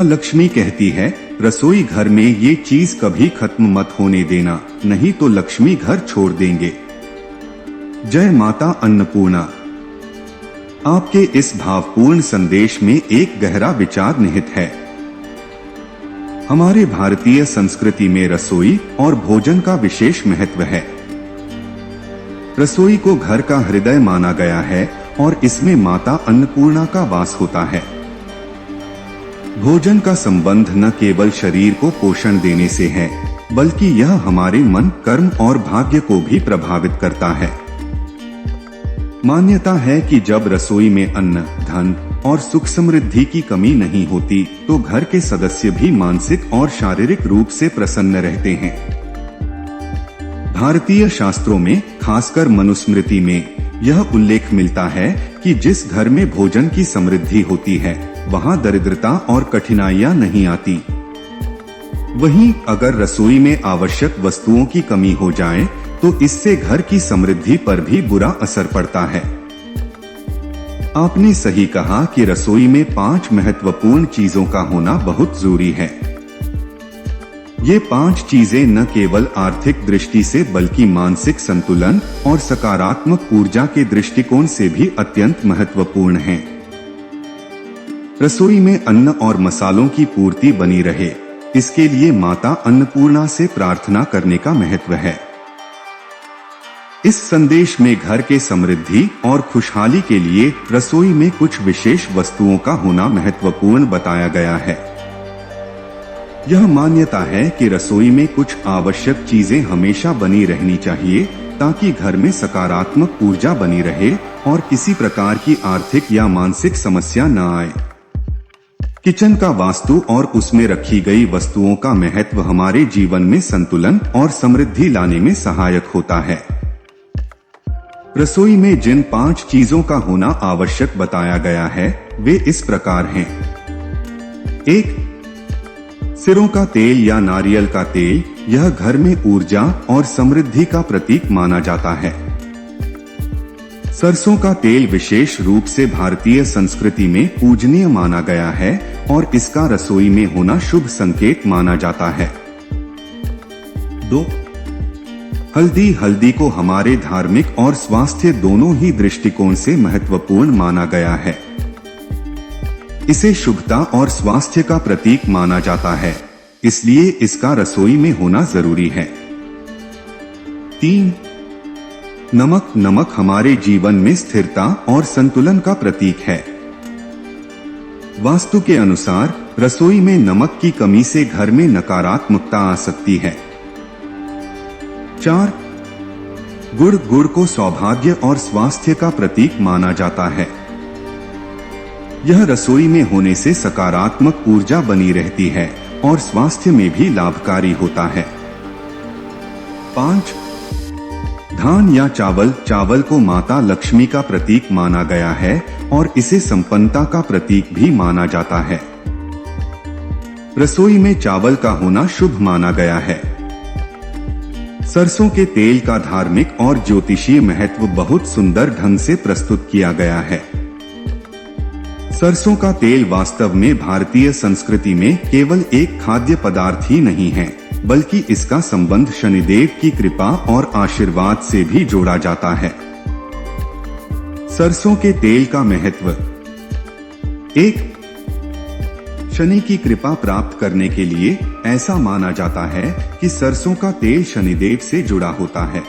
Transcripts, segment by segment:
लक्ष्मी कहती है, रसोई घर में ये चीज कभी खत्म मत होने देना, नहीं तो लक्ष्मी घर छोड़ देंगे। जय माता अन्नपूर्णा। आपके इस भावपूर्ण संदेश में एक गहरा विचार निहित है। हमारे भारतीय संस्कृति में रसोई और भोजन का विशेष महत्व है। रसोई को घर का हृदय माना गया है और इसमें माता अन्नपूर्णा का वास होता है। भोजन का संबंध न केवल शरीर को पोषण देने से है, बल्कि यह हमारे मन, कर्म और भाग्य को भी प्रभावित करता है। मान्यता है कि जब रसोई में अन्न, धन और सुख समृद्धि की कमी नहीं होती, तो घर के सदस्य भी मानसिक और शारीरिक रूप से प्रसन्न रहते हैं। भारतीय शास्त्रों में, खासकर मनुस्मृति में, यह उल्लेख मिलता है कि जिस घर में भोजन की समृद्धि होती है, वहां दरिद्रता और कठिनाइयां नहीं आती। वहीं अगर रसोई में आवश्यक वस्तुओं की कमी हो जाए, तो इससे घर की समृद्धि पर भी बुरा असर पड़ता है। आपने सही कहा कि रसोई में 5 महत्वपूर्ण चीजों का होना बहुत जरूरी है। ये 5 चीजें न केवल आर्थिक दृष्टि से, बल्कि मानसिक संतुलन और सकारात्मक ऊर्जा के दृष्टिकोण से भी अत्यंत महत्वपूर्ण हैं। रसोई में अन्न और मसालों की पूर्ति बनी रहे, इसके लिए माता अन्नपूर्णा से प्रार्थना करने का महत्व है। इस संदेश में घर के समृद्धि और खुशहाली के लिए रसोई में कुछ विशेष वस्तुओं का होना महत्वपूर्ण बताया गया है। यह मान्यता है कि रसोई में कुछ आवश्यक चीजें हमेशा बनी रहनी चाहिए, ताकि घर में सकारात्मक ऊर्जा बनी रहे और किसी प्रकार की आर्थिक या मानसिक समस्या न आए। किचन का वास्तु और उसमें रखी गई वस्तुओं का महत्व हमारे जीवन में संतुलन और समृद्धि लाने में सहायक होता है। रसोई में जिन 5 चीजों का होना आवश्यक बताया गया है, वे इस प्रकार हैं। 1. सिरों का तेल या नारियल का तेल। यह घर में ऊर्जा और समृद्धि का प्रतीक माना जाता है। सरसों का तेल विशेष रूप से भारतीय संस्कृति में पूजनीय माना गया है और इसका रसोई में होना शुभ संकेत माना जाता है। 2. हल्दी। हल्दी को हमारे धार्मिक और स्वास्थ्य दोनों ही दृष्टिकोण से महत्वपूर्ण माना गया है। इसे शुभता और स्वास्थ्य का प्रतीक माना जाता है, इसलिए इसका रसोई में होना जरूरी है। 3. नमक। नमक हमारे जीवन में स्थिरता और संतुलन का प्रतीक है। वास्तु के अनुसार रसोई में नमक की कमी से घर में नकारात्मकता आ सकती है। 4. गुड़। गुड़ को सौभाग्य और स्वास्थ्य का प्रतीक माना जाता है। यह रसोई में होने से सकारात्मक ऊर्जा बनी रहती है और स्वास्थ्य में भी लाभकारी होता है। 5. धान या चावल। चावल को माता लक्ष्मी का प्रतीक माना गया है और इसे संपन्नता का प्रतीक भी माना जाता है। रसोई में चावल का होना शुभ माना गया है। सरसों के तेल का धार्मिक और ज्योतिषीय महत्व बहुत सुंदर ढंग से प्रस्तुत किया गया है। सरसों का तेल वास्तव में भारतीय संस्कृति में केवल एक खाद्य पदार्थ ही नहीं है, बल्कि इसका संबंध शनिदेव की कृपा और आशीर्वाद से भी जोड़ा जाता है। सरसों के तेल का महत्व। 1. शनि की कृपा प्राप्त करने के लिए ऐसा माना जाता है कि सरसों का तेल शनिदेव से जुड़ा होता है।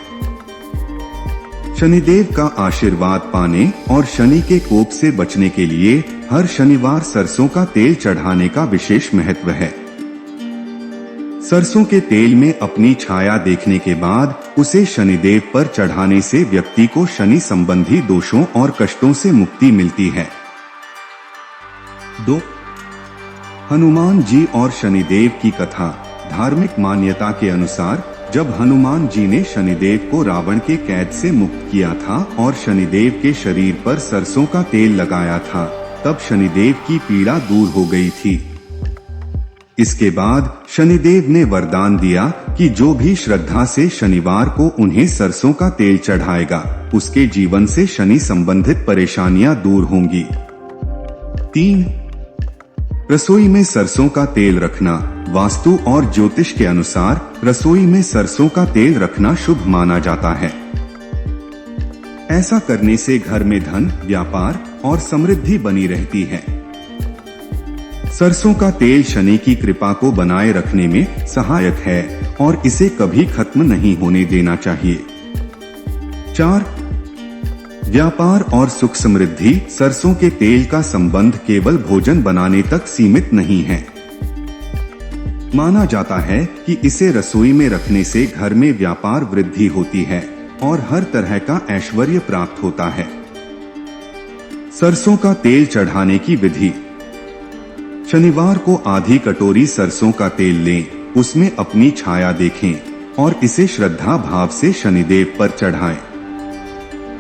शनिदेव का आशीर्वाद पाने और शनि के कोप से बचने के लिए हर शनिवार सरसों का तेल चढ़ाने का विशेष महत्व है। सरसों के तेल में अपनी छाया देखने के बाद उसे शनिदेव पर चढ़ाने से व्यक्ति को शनि संबंधी दोषों और कष्टों से मुक्ति मिलती है। 2. हनुमान जी और शनिदेव की कथा। धार्मिक मान्यता के अनुसार जब हनुमान जी ने शनिदेव को रावण के कैद से मुक्त किया था और शनिदेव के शरीर पर सरसों का तेल लगाया था, तब शनिदेव की पीड़ा दूर हो गई थी। इसके बाद शनिदेव ने वरदान दिया कि जो भी श्रद्धा से शनिवार को उन्हें सरसों का तेल चढ़ाएगा, उसके जीवन से शनि संबंधित परेशानियां दूर होंगी। 3. रसोई में सरसों का तेल रखना। वास्तु और ज्योतिष के अनुसार रसोई में सरसों का तेल रखना शुभ माना जाता है। ऐसा करने से घर में धन, व्यापार और समृद्धि बनी रहती है। सरसों का तेल शनि की कृपा को बनाए रखने में सहायक है और इसे कभी खत्म नहीं होने देना चाहिए। 4. व्यापार और सुख समृद्धि। सरसों के तेल का संबंध केवल भोजन बनाने तक सीमित नहीं है। माना जाता है कि इसे रसोई में रखने से घर में व्यापार वृद्धि होती है और हर तरह का ऐश्वर्य प्राप्त होता है। सरसों का तेल चढ़ाने की विधि। शनिवार को आधी कटोरी सरसों का तेल लें, उसमें अपनी छाया देखें और इसे श्रद्धा भाव से शनिदेव पर चढ़ाएं।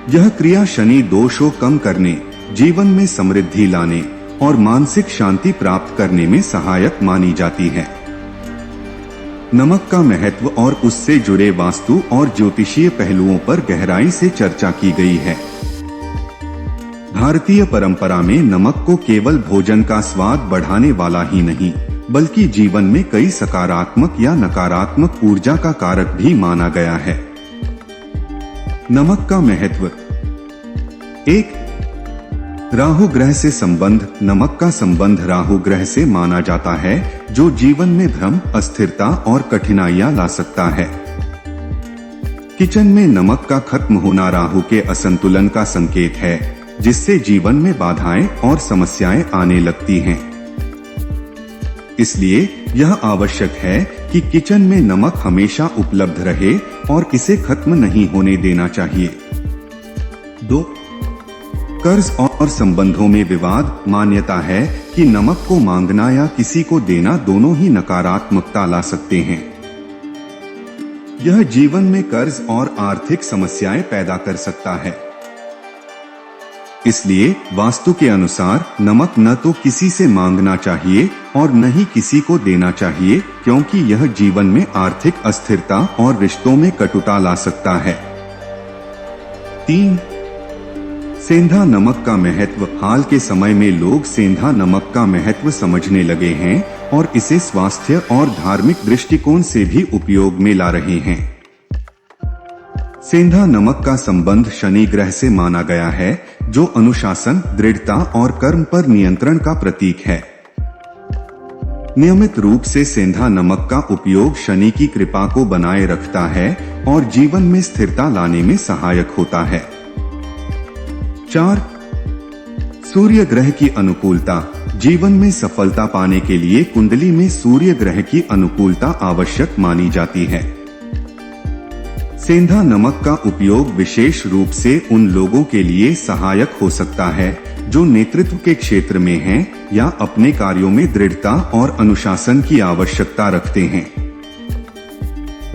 यह क्रिया शनि दोष को कम करने, जीवन में समृद्धि लाने और मानसिक शांति प्राप्त करने में सहायक मानी जाती है। नमक का महत्व और उससे जुड़े वास्तु और ज्योतिषीय पहलुओं पर गहराई से चर्चा की गई है। भारतीय परंपरा में नमक को केवल भोजन का स्वाद बढ़ाने वाला ही नहीं, बल्कि जीवन में कई सकारात्मक या नकारात्मक ऊर्जा का कारक भी माना गया है। नमक का महत्व। 1. राहु ग्रह से संबंध। नमक का संबंध राहु ग्रह से माना जाता है, जो जीवन में भ्रम, अस्थिरता और कठिनाइयां ला सकता है। किचन में नमक का खत्म होना राहु के असंतुलन का संकेत है, जिससे जीवन में बाधाएं और समस्याएं आने लगती हैं। इसलिए यह आवश्यक है कि किचन में नमक हमेशा उपलब्ध रहे और इसे खत्म नहीं होने देना चाहिए। 2. कर्ज और संबंधों में विवाद। मान्यता है कि नमक को मांगना या किसी को देना दोनों ही नकारात्मकता ला सकते हैं। यह जीवन में कर्ज और आर्थिक समस्याएं पैदा कर सकता है। इसलिए वास्तु के अनुसार नमक न तो किसी से मांगना चाहिए और न ही किसी को देना चाहिए, क्योंकि यह जीवन में आर्थिक अस्थिरता और रिश्तों में कटुता ला सकता है। 3. सेंधा नमक का महत्व। हाल के समय में लोग सेंधा नमक का महत्व समझने लगे हैं और इसे स्वास्थ्य और धार्मिक दृष्टिकोण से भी उपयोग में ला रहे हैं। सेंधा नमक का संबंध शनि ग्रह से माना गया है, जो अनुशासन, दृढ़ता और कर्म पर नियंत्रण का प्रतीक है। नियमित रूप से सेंधा नमक का उपयोग शनि की कृपा को बनाए रखता है और जीवन में स्थिरता लाने में सहायक होता है। 4. सूर्य ग्रह की अनुकूलता। जीवन में सफलता पाने के लिए कुंडली में सूर्य ग्रह की अनुकूलता आवश्यक मानी जाती है। सेंधा नमक का उपयोग विशेष रूप से उन लोगों के लिए सहायक हो सकता है जो नेतृत्व के क्षेत्र में हैं या अपने कार्यों में दृढ़ता और अनुशासन की आवश्यकता रखते हैं।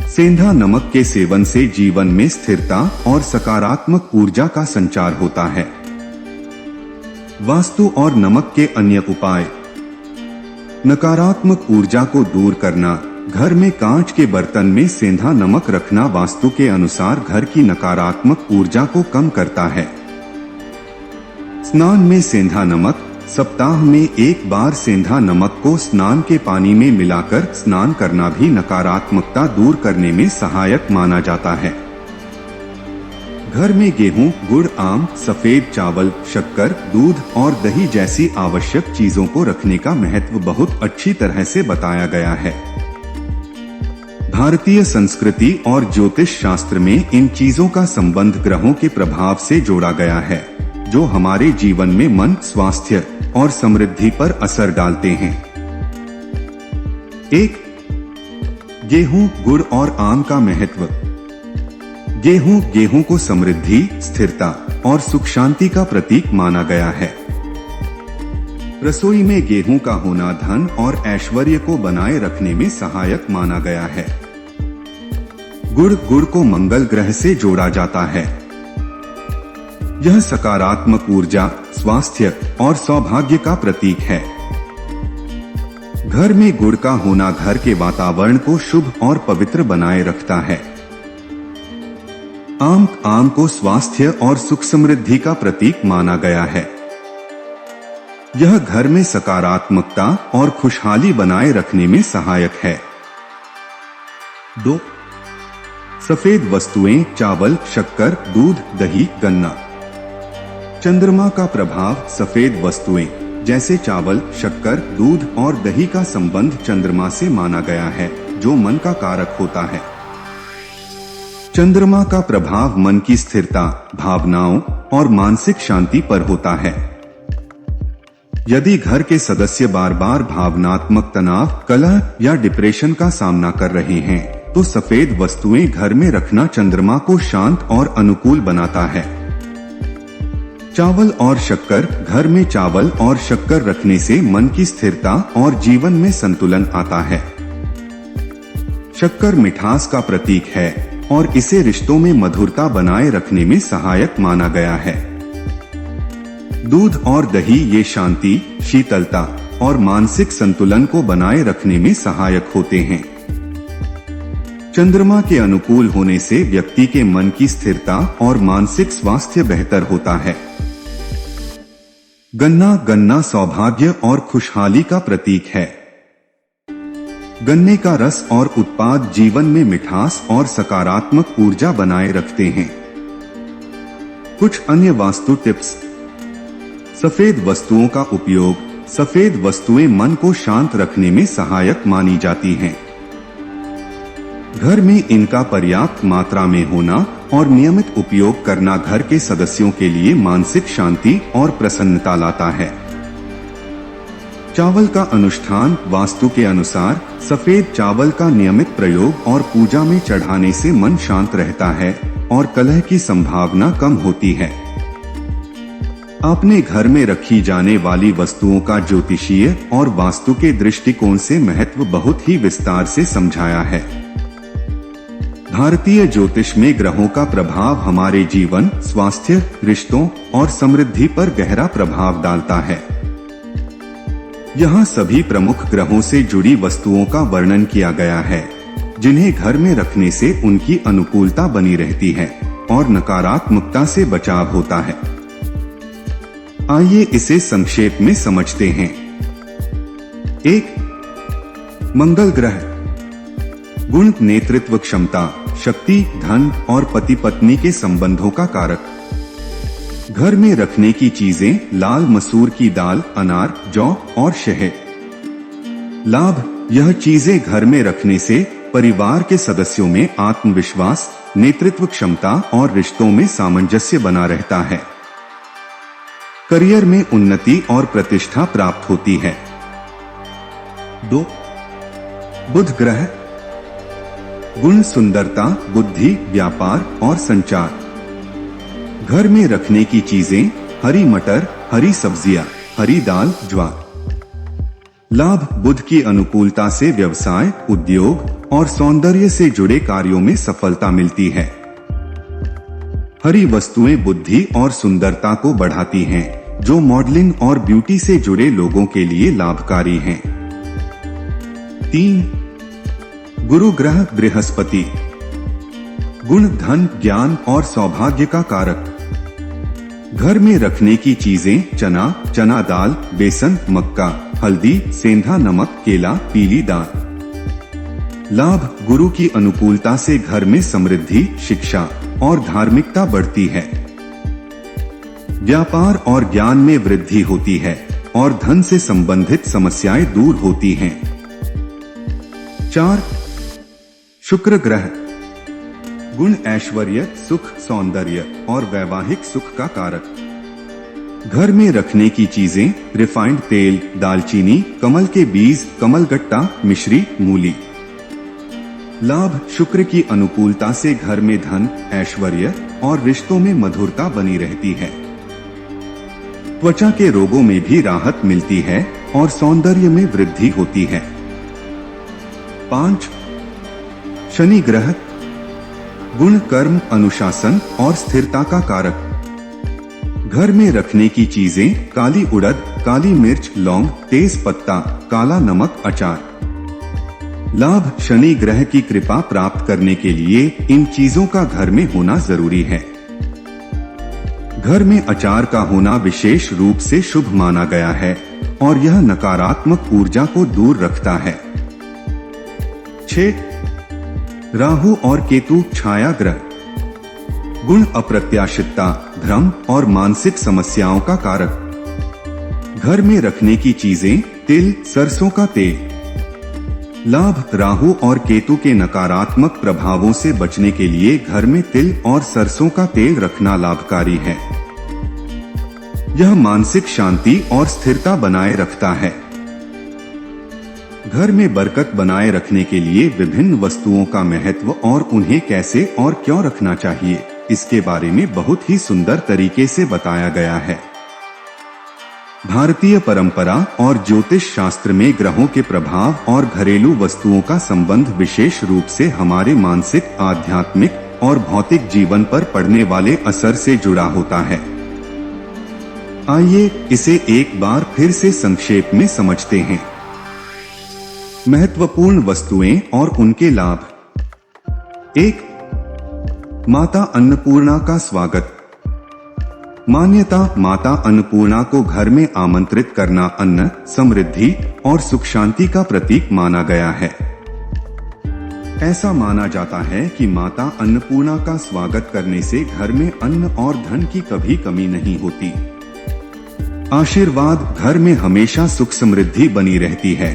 सेंधा नमक के सेवन से जीवन में स्थिरता और सकारात्मक ऊर्जा का संचार होता है। वास्तु और नमक के अन्य उपाय। नकारात्मक ऊर्जा को दूर करना। घर में कांच के बर्तन में सेंधा नमक रखना वास्तु के अनुसार घर की नकारात्मक ऊर्जा को कम करता है। स्नान में सेंधा नमक। सप्ताह में एक बार सेंधा नमक को स्नान के पानी में मिलाकर स्नान करना भी नकारात्मकता दूर करने में सहायक माना जाता है। घर में गेहूं, गुड़, आम, सफेद चावल, शक्कर, दूध और दही जैसी आवश्यक चीजों को रखने का महत्व बहुत अच्छी तरह से बताया गया है। भारतीय संस्कृति और ज्योतिष शास्त्र में इन चीजों का संबंध ग्रहों के प्रभाव से जोड़ा गया है, जो हमारे जीवन में मन, स्वास्थ्य और समृद्धि पर असर डालते हैं। 1. गेहूं, गुड़ और आम का महत्व। गेहूं को समृद्धि, स्थिरता और सुख शांति का प्रतीक माना गया है। रसोई में गेहूं का होना धन और ऐश्वर्य को बनाए रखने में सहायक माना गया है। गुड़ को मंगल ग्रह से जोड़ा जाता है। यह सकारात्मक ऊर्जा, स्वास्थ्य और सौभाग्य का प्रतीक है। घर में गुड़ का होना घर के वातावरण को शुभ और पवित्र बनाए रखता है। आम को स्वास्थ्य और सुख समृद्धि का प्रतीक माना गया है। यह घर में सकारात्मकता और खुशहाली बनाए रखने में सहायक है। 2. सफेद वस्तुएं, चावल, शक्कर, दूध, दही, गन्ना। चंद्रमा का प्रभाव। सफेद वस्तुएं जैसे चावल, शक्कर, दूध और दही का संबंध चंद्रमा से माना गया है, जो मन का कारक होता है। चंद्रमा का प्रभाव मन की स्थिरता, भावनाओं और मानसिक शांति पर होता है। यदि घर के सदस्य बार बार भावनात्मक तनाव, कलह या डिप्रेशन का सामना कर रहे हैं, तो सफेद वस्तुएं घर में रखना चंद्रमा को शांत और अनुकूल बनाता है। चावल और शक्कर। घर में चावल और शक्कर रखने से मन की स्थिरता और जीवन में संतुलन आता है। शक्कर मिठास का प्रतीक है और इसे रिश्तों में मधुरता बनाए रखने में सहायक माना गया है। दूध और दही ये शांति, शीतलता और मानसिक संतुलन को बनाए रखने में सहायक होते हैं। चंद्रमा के अनुकूल होने से व्यक्ति के मन की स्थिरता और मानसिक स्वास्थ्य बेहतर होता है। गन्ना। गन्ना सौभाग्य और खुशहाली का प्रतीक है। गन्ने का रस और उत्पाद जीवन में मिठास और सकारात्मक ऊर्जा बनाए रखते हैं। कुछ अन्य वास्तु टिप्स। सफेद वस्तुओं का उपयोग। सफेद वस्तुएं मन को शांत रखने में सहायक मानी जाती हैं। घर में इनका पर्याप्त मात्रा में होना और नियमित उपयोग करना घर के सदस्यों के लिए मानसिक शांति और प्रसन्नता लाता है। चावल का अनुष्ठान। वास्तु के अनुसार सफेद चावल का नियमित प्रयोग और पूजा में चढ़ाने से मन शांत रहता है और कलह की संभावना कम होती है। आपने घर में रखी जाने वाली वस्तुओं का ज्योतिषीय और वास्तु के दृष्टिकोण से महत्व बहुत ही विस्तार से समझाया है। भारतीय ज्योतिष में ग्रहों का प्रभाव हमारे जीवन, स्वास्थ्य, रिश्तों और समृद्धि पर गहरा प्रभाव डालता है। यहाँ सभी प्रमुख ग्रहों से जुड़ी वस्तुओं का वर्णन किया गया है, जिन्हें घर में रखने से उनकी अनुकूलता बनी रहती है और नकारात्मकता से बचाव होता है। आइए इसे संक्षेप में समझते हैं। 1. मंगल ग्रह। गुण, नेतृत्व क्षमता, शक्ति, धन और पति पत्नी के संबंधों का कारक। घर में रखने की चीजें। लाल मसूर की दाल, अनार, जौ और शहद। लाभ। यह चीजें घर में रखने से परिवार के सदस्यों में आत्मविश्वास, नेतृत्व क्षमता और रिश्तों में सामंजस्य बना रहता है। करियर में उन्नति और प्रतिष्ठा प्राप्त होती है। 2. बुध ग्रह। गुण, सुंदरता, बुद्धि, व्यापार और संचार। घर में रखने की चीजें। हरी मटर, हरी सब्जियां, हरी दाल, ज्वार। लाभ। बुध की अनुकूलता से व्यवसाय, उद्योग और सौंदर्य से जुड़े कार्यों में सफलता मिलती है। हरी वस्तुएं बुद्धि और सुंदरता को बढ़ाती हैं, जो मॉडलिंग और ब्यूटी से जुड़े लोगों के लिए लाभकारी हैं। 3. गुरु ग्रह बृहस्पति। गुण, धन, ज्ञान और सौभाग्य का कारक। घर में रखने की चीजें। चना, चना दाल, बेसन, मक्का, हल्दी, सेंधा नमक, केला, पीली दाल। लाभ। गुरु की अनुकूलता से घर में समृद्धि, शिक्षा और धार्मिकता बढ़ती है। व्यापार और ज्ञान में वृद्धि होती है और धन से संबंधित समस्याएं दूर होती हैं। 4. शुक्र ग्रह। गुण, ऐश्वर्य, सुख, सौंदर्य और वैवाहिक सुख का कारक। घर में रखने की चीजें। रिफाइंड तेल, दालचीनी, कमल के बीज, कमलगट्टा, मिश्री, मूली। लाभ। शुक्र की अनुकूलता से घर में धन, ऐश्वर्य और रिश्तों में मधुरता बनी रहती है। त्वचा के रोगों में भी राहत मिलती है और सौंदर्य में वृद्धि होती है। 5. शनि ग्रह। गुण, कर्म, अनुशासन और स्थिरता का कारक। घर में रखने की चीजें। काली उड़द, काली मिर्च, लौंग, तेज पत्ता, काला नमक, अचार। लाभ। शनि ग्रह की कृपा प्राप्त करने के लिए इन चीजों का घर में होना जरूरी है। घर में अचार का होना विशेष रूप से शुभ माना गया है और यह नकारात्मक ऊर्जा को दूर रखता है। 6. राहु और केतु छाया ग्रह। गुण अप्रत्याशितता, भ्रम और मानसिक समस्याओं का कारक। घर में रखने की चीजें: तिल, सरसों का तेल। लाभ: राहु और केतु के नकारात्मक प्रभावों से बचने के लिए घर में तिल और सरसों का तेल रखना लाभकारी है। यह मानसिक शांति और स्थिरता बनाए रखता है। घर में बरकत बनाए रखने के लिए विभिन्न वस्तुओं का महत्व और उन्हें कैसे और क्यों रखना चाहिए, इसके बारे में बहुत ही सुंदर तरीके से बताया गया है। भारतीय परंपरा और ज्योतिष शास्त्र में ग्रहों के प्रभाव और घरेलू वस्तुओं का संबंध विशेष रूप से हमारे मानसिक, आध्यात्मिक और भौतिक जीवन पर पड़ने वाले असर से जुड़ा होता है। आइए इसे एक बार फिर से संक्षेप में समझते हैं। महत्वपूर्ण वस्तुएं और उनके लाभ। 1. माता अन्नपूर्णा का स्वागत। मान्यता: माता अन्नपूर्णा को घर में आमंत्रित करना अन्न, समृद्धि और सुख शांति का प्रतीक माना गया है। ऐसा माना जाता है कि माता अन्नपूर्णा का स्वागत करने से घर में अन्न और धन की कभी कमी नहीं होती। आशीर्वाद: घर में हमेशा सुख समृद्धि बनी रहती है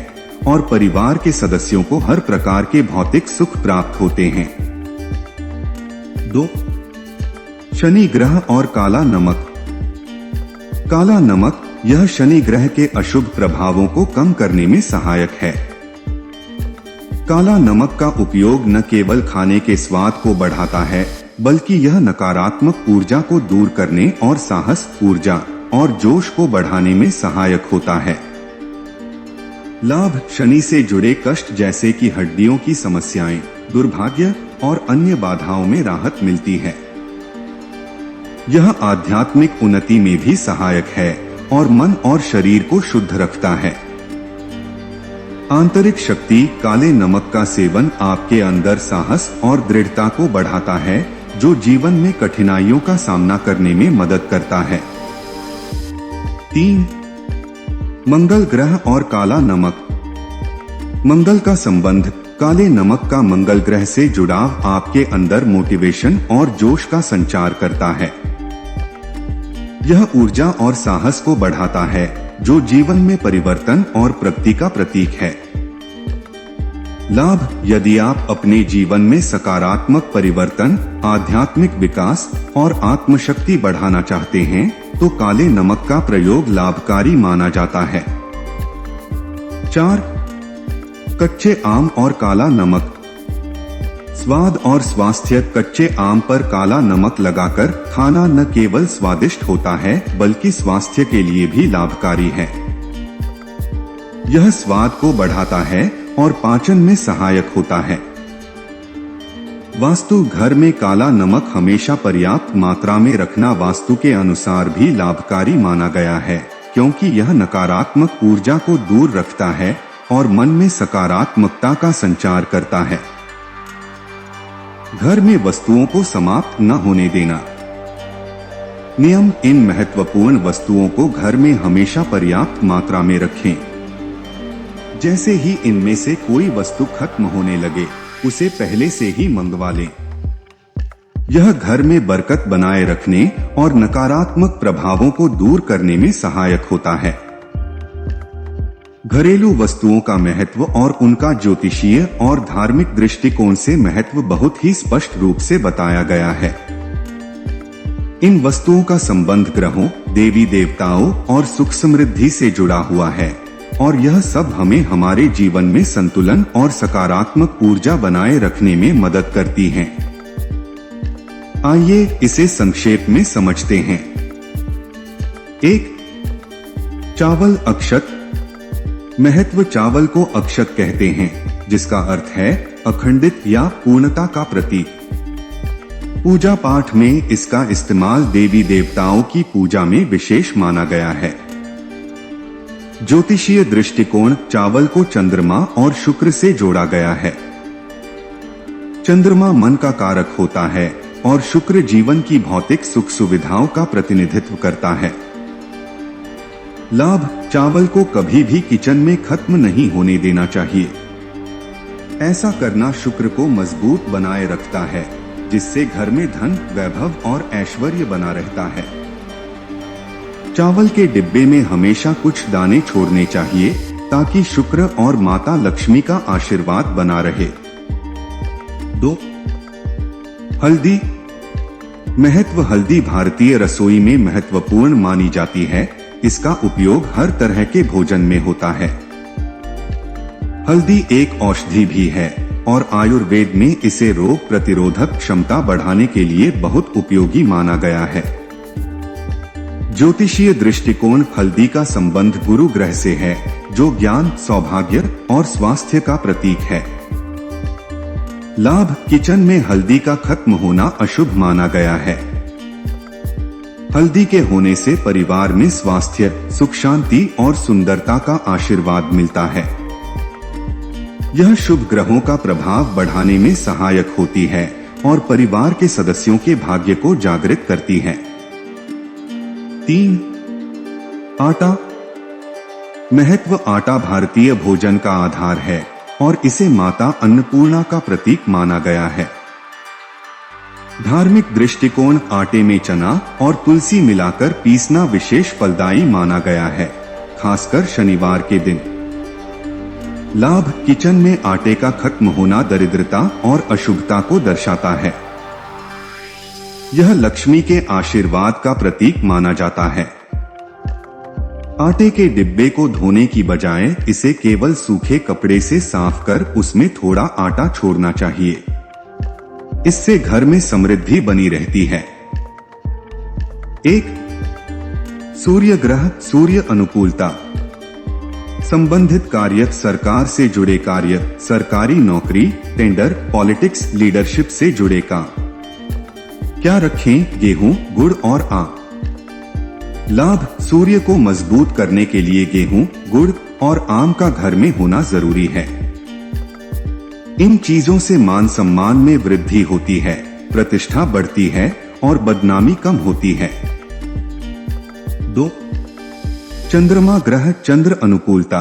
और परिवार के सदस्यों को हर प्रकार के भौतिक सुख प्राप्त होते हैं। 2. शनि ग्रह और काला नमक। काला नमक यह शनि ग्रह के अशुभ प्रभावों को कम करने में सहायक है। काला नमक का उपयोग न केवल खाने के स्वाद को बढ़ाता है, बल्कि यह नकारात्मक ऊर्जा को दूर करने और साहस, ऊर्जा और जोश को बढ़ाने में सहायक होता है। लाभ: शनि से जुड़े कष्ट जैसे कि हड्डियों की समस्याएं, दुर्भाग्य और अन्य बाधाओं में राहत मिलती है। यह आध्यात्मिक उन्नति में भी सहायक है और मन और शरीर को शुद्ध रखता है। आंतरिक शक्ति: काले नमक का सेवन आपके अंदर साहस और दृढ़ता को बढ़ाता है, जो जीवन में कठिनाइयों का सामना करने में मदद करता है। 3. मंगल ग्रह और काला नमक। मंगल का संबंध: काले नमक का मंगल ग्रह से जुड़ाव आपके अंदर मोटिवेशन और जोश का संचार करता है। यह ऊर्जा और साहस को बढ़ाता है, जो जीवन में परिवर्तन और प्रगति का प्रतीक है। लाभ: यदि आप अपने जीवन में सकारात्मक परिवर्तन, आध्यात्मिक विकास और आत्मशक्ति बढ़ाना चाहते हैं, तो काले नमक का प्रयोग लाभकारी माना जाता है। 4. कच्चे आम और काला नमक। स्वाद और स्वास्थ्य: कच्चे आम पर काला नमक लगाकर खाना न केवल स्वादिष्ट होता है, बल्कि स्वास्थ्य के लिए भी लाभकारी है। यह स्वाद को बढ़ाता है और पाचन में सहायक होता है। वास्तु: घर में काला नमक हमेशा पर्याप्त मात्रा में रखना वास्तु के अनुसार भी लाभकारी माना गया है, क्योंकि यह नकारात्मक ऊर्जा को दूर रखता है और मन में सकारात्मकता का संचार करता है। घर में वस्तुओं को समाप्त न होने देना। नियम: इन महत्वपूर्ण वस्तुओं को घर में हमेशा पर्याप्त मात्रा में रखें। जैसे ही इनमें से कोई वस्तु खत्म होने लगे, उसे पहले से ही मंगवा लें। यह घर में बरकत बनाए रखने और नकारात्मक प्रभावों को दूर करने में सहायक होता है। घरेलू वस्तुओं का महत्व और उनका ज्योतिषीय और धार्मिक दृष्टिकोण से महत्व बहुत ही स्पष्ट रूप से बताया गया है। इन वस्तुओं का संबंध ग्रहों, देवी देवताओं और सुख समृद्धि से जुड़ा हुआ है और यह सब हमें हमारे जीवन में संतुलन और सकारात्मक ऊर्जा बनाए रखने में मदद करती हैं। आइए इसे संक्षेप में समझते हैं। 1. चावल अक्षत। महत्व: चावल को अक्षत कहते हैं, जिसका अर्थ है अखंडित या पूर्णता का प्रतीक। पूजा पाठ में इसका इस्तेमाल देवी देवताओं की पूजा में विशेष माना गया है। ज्योतिषीय दृष्टिकोण: चावल को चंद्रमा और शुक्र से जोड़ा गया है। चंद्रमा मन का कारक होता है और शुक्र जीवन की भौतिक सुख सुविधाओं का प्रतिनिधित्व करता है। लाभ, चावल को कभी भी किचन में खत्म नहीं होने देना चाहिए। ऐसा करना शुक्र को मजबूत बनाए रखता है, जिससे घर में धन, वैभव और ऐश्वर्य बना रहता है। चावल के डिब्बे में हमेशा कुछ दाने छोड़ने चाहिए ताकि शुक्र और माता लक्ष्मी का आशीर्वाद बना रहे। 2. हल्दी। महत्व। हल्दी भारतीय रसोई में महत्वपूर्ण मानी जाती है। इसका उपयोग हर तरह के भोजन में होता है। हल्दी एक औषधि भी है और आयुर्वेद में इसे रोग प्रतिरोधक क्षमता बढ़ाने के लिए बहुत उपयोगी माना गया है। ज्योतिषीय दृष्टिकोण हल्दी का संबंध गुरु ग्रह से है, जो ज्ञान, सौभाग्य और स्वास्थ्य का प्रतीक है। लाभ, किचन में हल्दी का खत्म होना अशुभ माना गया है। हल्दी के होने से परिवार में स्वास्थ्य, सुख शांति और सुंदरता का आशीर्वाद मिलता है। यह शुभ ग्रहों का प्रभाव बढ़ाने में सहायक होती है और परिवार के सदस्यों के भाग्य को जागृत करती है। 3. आटा। महत्व। आटा भारतीय भोजन का आधार है और इसे माता अन्नपूर्णा का प्रतीक माना गया है। धार्मिक दृष्टिकोण आटे में चना और तुलसी मिलाकर पीसना विशेष फलदायी माना गया है, खासकर शनिवार के दिन। लाभ, किचन में आटे का खत्म होना दरिद्रता और अशुभता को दर्शाता है। यह लक्ष्मी के आशीर्वाद का प्रतीक माना जाता है। आटे के डिब्बे को धोने की बजाय इसे केवल सूखे कपड़े से साफ कर उसमें थोड़ा आटा छोड़ना चाहिए। इससे घर में समृद्धि बनी रहती है। 1. सूर्य ग्रह। सूर्य अनुकूलता। संबंधित कार्य। सरकार से जुड़े कार्य, सरकारी नौकरी, टेंडर, पॉलिटिक्स, लीडरशिप से जुड़े काम। क्या रखें? गेहूं, गुड़ और आम। लाभ, सूर्य को मजबूत करने के लिए गेहूं, गुड़ और आम का घर में होना जरूरी है। इन चीजों से मान सम्मान में वृद्धि होती है, प्रतिष्ठा बढ़ती है और बदनामी कम होती है। 2. चंद्रमा ग्रह। चंद्र अनुकूलता।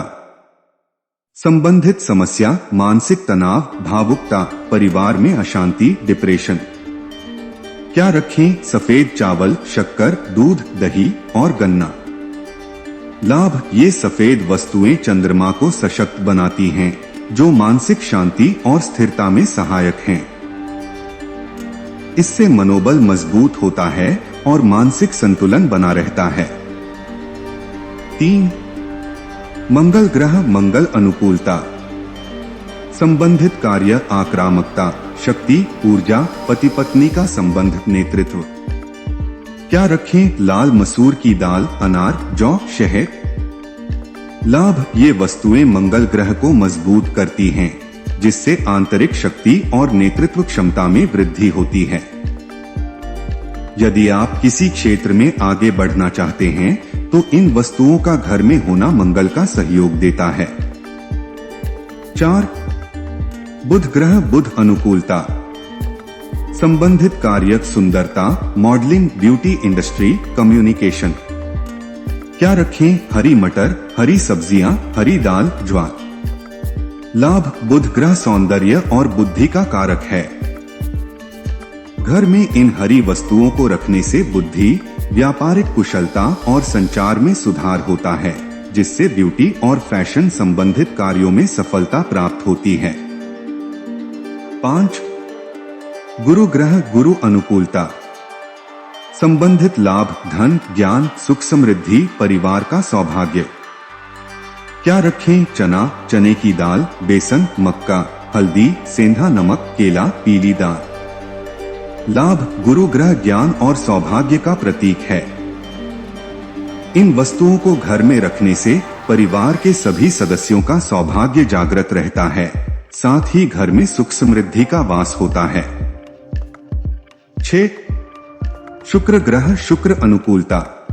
संबंधित समस्या, मानसिक तनाव, भावुकता, परिवार में अशांति, डिप्रेशन। क्या रखें? सफेद चावल, शक्कर, दूध, दही और गन्ना। लाभ, ये सफेद वस्तुएं चंद्रमा को सशक्त बनाती हैं, जो मानसिक शांति और स्थिरता में सहायक हैं। इससे मनोबल मजबूत होता है और मानसिक संतुलन बना रहता है। 3. मंगल ग्रह। मंगल अनुकूलता। संबंधित कार्य, आक्रामकता, शक्ति, ऊर्जा, पति पत्नी का संबंध, नेतृत्व। क्या रखें? लाल मसूर की दाल, अनार, जौ, शहद। लाभ, ये वस्तुएं मंगल ग्रह को मजबूत करती हैं, जिससे आंतरिक शक्ति और नेतृत्व क्षमता में वृद्धि होती है। यदि आप किसी क्षेत्र में आगे बढ़ना चाहते हैं, तो इन वस्तुओं का घर में होना मंगल का सहयोग देता है। 4. बुध ग्रह। बुध अनुकूलता। संबंधित कार्य, सुंदरता, मॉडलिंग, ब्यूटी इंडस्ट्री, कम्युनिकेशन। क्या रखें? हरी मटर, हरी सब्जियां, हरी दाल, ज्वार। लाभ, बुध ग्रह सौंदर्य और बुद्धि का कारक है। घर में इन हरी वस्तुओं को रखने से बुद्धि, व्यापारिक कुशलता और संचार में सुधार होता है, जिससे ब्यूटी और फैशन संबंधित कार्यों में सफलता प्राप्त होती है। 5. गुरु ग्रह। गुरु अनुकूलता। संबंधित लाभ, धन, ज्ञान, सुख, समृद्धि, परिवार का सौभाग्य। क्या रखें? चना, चने की दाल, बेसन, मक्का, हल्दी, सेंधा नमक, केला, पीली दाल। लाभ, गुरु ग्रह ज्ञान और सौभाग्य का प्रतीक है। इन वस्तुओं को घर में रखने से परिवार के सभी सदस्यों का सौभाग्य जागृत रहता है, साथ ही घर में सुख समृद्धि का वास होता है। 6. शुक्र ग्रह। शुक्र अनुकूलता।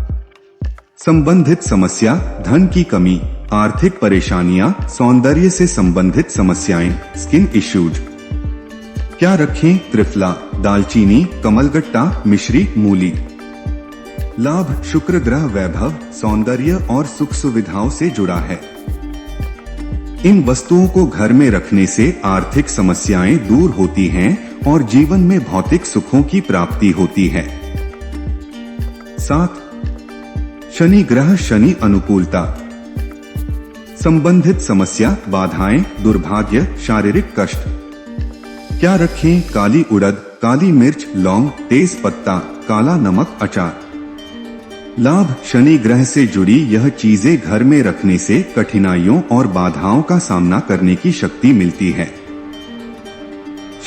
संबंधित समस्या, धन की कमी, आर्थिक परेशानियां, सौंदर्य से संबंधित समस्याएं, स्किन इश्यूज। क्या रखें? त्रिफला, दालचीनी, कमलगट्टा, मिश्री, मूली। लाभ शुक्र ग्रह वैभव, सौंदर्य और सुख सुविधाओं से जुड़ा है। इन वस्तुओं को घर में रखने से आर्थिक समस्याएं दूर होती हैं और जीवन में भौतिक सुखों की प्राप्ति होती है। 7. शनि ग्रह, शनि अनुकूलता, संबंधित समस्या, बाधाएं, दुर्भाग्य, शारीरिक कष्ट। क्या रखें? काली उड़द, काली मिर्च, लौंग, तेज पत्ता, काला नमक, अचार। लाभ शनि ग्रह से जुड़ी यह चीजें घर में रखने से कठिनाइयों और बाधाओं का सामना करने की शक्ति मिलती है।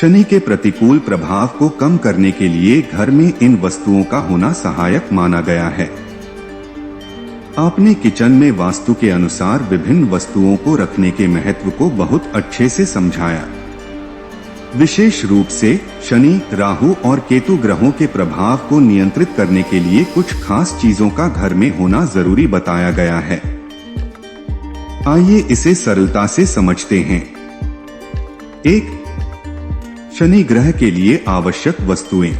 शनि के प्रतिकूल प्रभाव को कम करने के लिए घर में इन वस्तुओं का होना सहायक माना गया है। आपने किचन में वास्तु के अनुसार विभिन्न वस्तुओं को रखने के महत्व को बहुत अच्छे से समझाया। विशेष रूप से शनि, राहु और केतु ग्रहों के प्रभाव को नियंत्रित करने के लिए कुछ खास चीजों का घर में होना जरूरी बताया गया है। आइए इसे सरलता से समझते हैं। 1. शनि ग्रह के लिए आवश्यक वस्तुएं।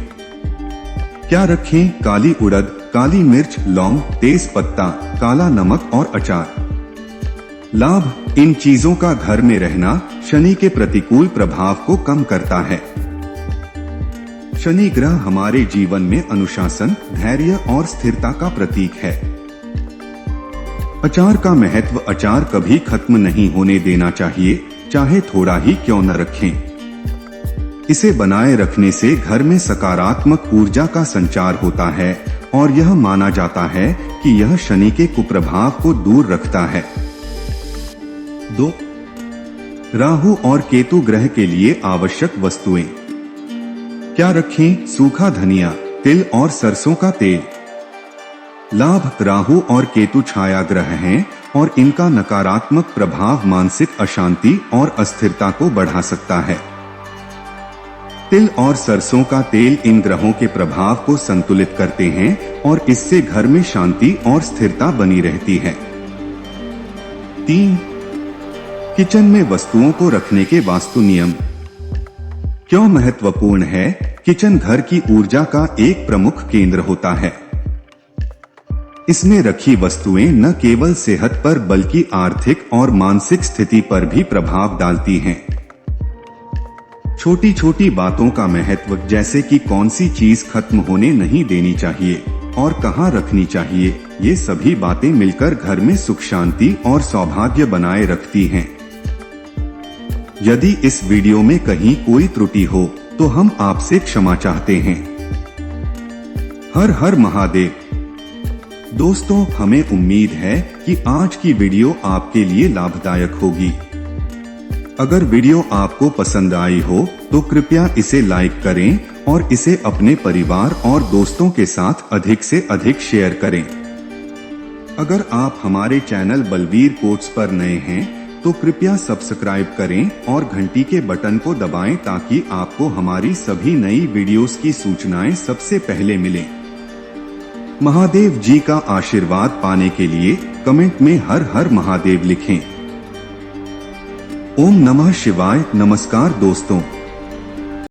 क्या रखें? काली उड़द, काली मिर्च, लौंग, तेज पत्ता, काला नमक और अचार। लाभ इन चीजों का घर में रहना शनि के प्रतिकूल प्रभाव को कम करता है। शनि ग्रह हमारे जीवन में अनुशासन, धैर्य और स्थिरता का प्रतीक है। अचार का महत्व, अचार कभी खत्म नहीं होने देना चाहिए, चाहे थोड़ा ही क्यों न रखें। इसे बनाए रखने से घर में सकारात्मक ऊर्जा का संचार होता है और यह माना जाता है कि यह शनि के कुप्रभाव को दूर रखता है। 2. राहु और केतु ग्रह के लिए आवश्यक वस्तुएं। क्या रखें? सूखा धनिया, तिल और सरसों का तेल। लाभ राहु और केतु छाया ग्रह हैं और इनका नकारात्मक प्रभाव मानसिक अशांति और अस्थिरता को बढ़ा सकता है। तिल और सरसों का तेल इन ग्रहों के प्रभाव को संतुलित करते हैं और इससे घर में शांति और स्थिरता बनी रहती है। 3. किचन में वस्तुओं को रखने के वास्तु नियम। क्यों महत्वपूर्ण है? किचन घर की ऊर्जा का एक प्रमुख केंद्र होता है। इसमें रखी वस्तुएं न केवल सेहत पर बल्कि आर्थिक और मानसिक स्थिति पर भी प्रभाव डालती हैं। छोटी छोटी बातों का महत्व, जैसे कि कौन सी चीज खत्म होने नहीं देनी चाहिए और कहां रखनी चाहिए, ये सभी बातें मिलकर घर में सुख, शांति और सौभाग्य बनाए रखती हैं। यदि इस वीडियो में कहीं कोई त्रुटि हो तो हम आपसे क्षमा चाहते हैं। हर हर महादेव। दोस्तों, हमें उम्मीद है कि आज की वीडियो आपके लिए लाभदायक होगी। अगर वीडियो आपको पसंद आई हो तो कृपया इसे लाइक करें और इसे अपने परिवार और दोस्तों के साथ अधिक से अधिक शेयर करें। अगर आप हमारे चैनल बलवीर कोट्स पर नए हैं तो कृपया सब्सक्राइब करें और घंटी के बटन को दबाएं ताकि आपको हमारी सभी नई वीडियोस की सूचनाएं सबसे पहले मिलें। महादेव जी का आशीर्वाद पाने के लिए कमेंट में हर हर महादेव लिखें। ओम नमः शिवाय। नमस्कार दोस्तों।